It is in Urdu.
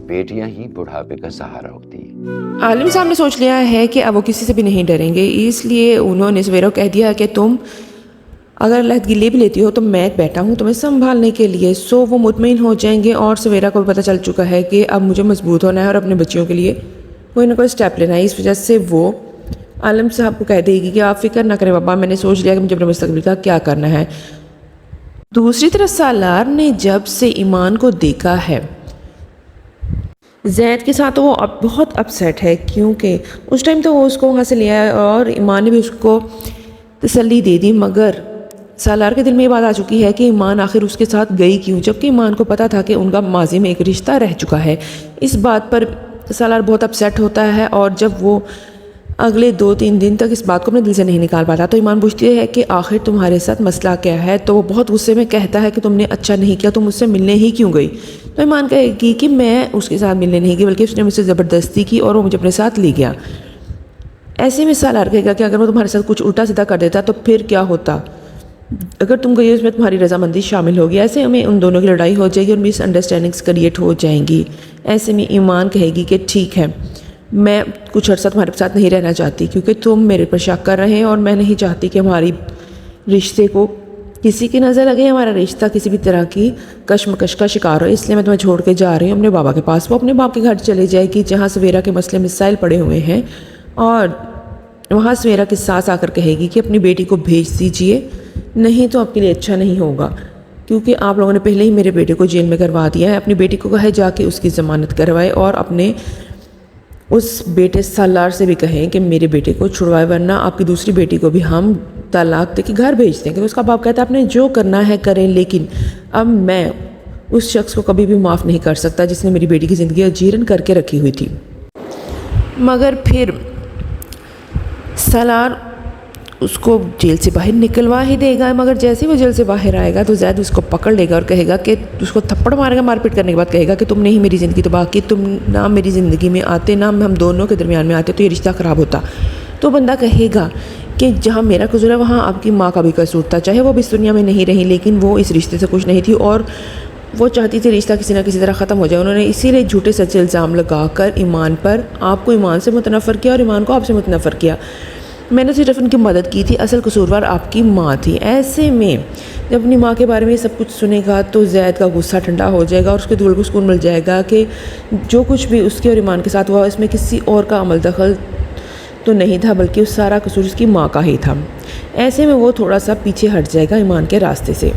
بیٹیاں ہی بڑھاپے کا سہارا ہوتی ہیں۔ عالم صاحب نے سوچ لیا ہے کہ اب وہ کسی سے بھی نہیں ڈریں گے، اس لیے انہوں نے سویرا کو کہہ دیا کہ تم اگر علیحدگی لے بھی لیتی ہو تو میں بیٹھا ہوں تمہیں سنبھالنے کے لیے۔ سو وہ مطمئن ہو جائیں گے، اور سویرا کو بھی پتہ چل چکا ہے کہ اب مجھے مضبوط ہونا ہے اور اپنے بچیوں کے لیے کوئی نہ کوئی سٹیپ لینا ہے۔ اس وجہ سے وہ عالم صاحب کو کہہ دے گی کہ آپ فکر نہ کریں بابا، میں نے سوچ لیا کہ مجھے اپنے مستقبل کا کیا کرنا ہے۔ دوسری طرف سالار نے جب سے ایمان کو دیکھا ہے زید کے ساتھ، وہ اب بہت اپسیٹ ہے، کیونکہ اس ٹائم تو وہ اس کو وہاں سے لیا ہے اور ایمان نے بھی اس کو تسلی دے دی، مگر سالار کے دل میں یہ بات آ چکی ہے کہ ایمان آخر اس کے ساتھ گئی کیوں، جبکہ ایمان کو پتا تھا کہ ان کا ماضی میں ایک رشتہ رہ چکا ہے۔ اس بات پر سالار بہت اپسیٹ ہوتا ہے، اور جب وہ اگلے 2-3 دن تک اس بات کو اپنے دل سے نہیں نکال پاتا تو ایمان پوچھتی ہے کہ آخر تمہارے ساتھ مسئلہ کیا ہے، تو وہ بہت غصے میں کہتا ہے کہ تم نے اچھا نہیں کیا، تم مجھ سے ملنے ہی کیوں گئی؟ تو ایمان کہے گی کہ میں اس کے ساتھ ملنے نہیں گئی، بلکہ اس نے مجھ سے زبردستی کی اور وہ مجھے اپنے ساتھ لے گیا۔ ایسے میں سالار کہے گا کہ اگر وہ تمہارے ساتھ کچھ الٹا سیدھا کر دیتا تو پھر کیا ہوتا؟ اگر تم گئی اس میں تمہاری رضامندی شامل ہوگی۔ ایسے میں ان دونوں کی لڑائی ہو جائے گی اور مس انڈرسٹینڈنگس کریٹ ہو جائیں گی۔ ایسے میں ایمان کہے گی کہ ٹھیک ہے، میں کچھ عرصہ تمہارے ساتھ نہیں رہنا چاہتی، کیونکہ تم میرے پر شک کر رہے ہیں اور میں نہیں چاہتی کہ ہماری رشتے کو کسی کی نظر لگے، ہمارا رشتہ کسی بھی طرح کی کشمکش کا شکار ہو، اس لیے میں تمہیں چھوڑ کے جا رہی ہوں اپنے بابا کے پاس۔ وہ اپنے باپ کے گھر چلے جائے گی جہاں سویرا کے مسئلے مسائل پڑے ہوئے ہیں، اور وہاں سویرا کی ساس آ کر کہے گی کہ اپنی بیٹی کو بھیج دیجئے، نہیں تو آپ کے لیے اچھا نہیں ہوگا، کیونکہ آپ لوگوں نے پہلے ہی میرے بیٹے کو جیل میں کروا دیا ہے۔ اپنی بیٹی کو کہے جا کے اس کی ضمانت کروائے، اور اپنے اس بیٹے سالار سے بھی کہیں کہ میرے بیٹے کو چھڑوائے، ورنہ آپ کی دوسری بیٹی کو بھی ہم طلاق دے کے گھر بھیج دیں گے۔ تو اس کا باپ کہتا ہے آپ نے جو کرنا ہے کریں، لیکن اب میں اس شخص کو کبھی بھی معاف نہیں کر سکتا جس نے میری بیٹی کی زندگی اجیرن کر کے رکھی ہوئی تھی۔ مگر پھر سالار اس کو جیل سے باہر نکلوا ہی دے گا، مگر جیسے ہی وہ جیل سے باہر آئے گا تو زید اس کو پکڑ لے گا اور کہے گا کہ اس کو تھپڑ مارے گا، مار پیٹ کرنے کے بعد کہے گا کہ تم نے ہی میری زندگی تباہ کی، تم نہ میری زندگی میں آتے نہ ہم دونوں کے درمیان میں آتے تو یہ رشتہ خراب ہوتا۔ تو بندہ کہے گا کہ جہاں میرا قصور ہے وہاں آپ کی ماں کا بھی قصور تھا، چاہے وہ بھی اس دنیا میں نہیں رہی لیکن وہ اس رشتے سے خوش نہیں تھی اور وہ چاہتی تھی رشتہ کسی نہ کسی طرح ختم ہو جائے۔ انہوں نے اسی لیے جھوٹے سچے الزام لگا کر ایمان پر، آپ کو ایمان سے متنفر کیا اور ایمان کو آپ سے متنفر کیا۔ میں نے صرف ان کی مدد کی تھی، اصل قصوروار آپ کی ماں تھی۔ ایسے میں جب اپنی ماں کے بارے میں یہ سب کچھ سنے گا تو زید کا غصہ ٹھنڈا ہو جائے گا اور اس کے دل کو سکون مل جائے گا کہ جو کچھ بھی اس کے اور ایمان کے ساتھ ہوا اس میں کسی اور کا عمل دخل تو نہیں تھا، بلکہ اس سارا قصور اس کی ماں کا ہی تھا۔ ایسے میں وہ تھوڑا سا پیچھے ہٹ جائے گا ایمان کے راستے سے۔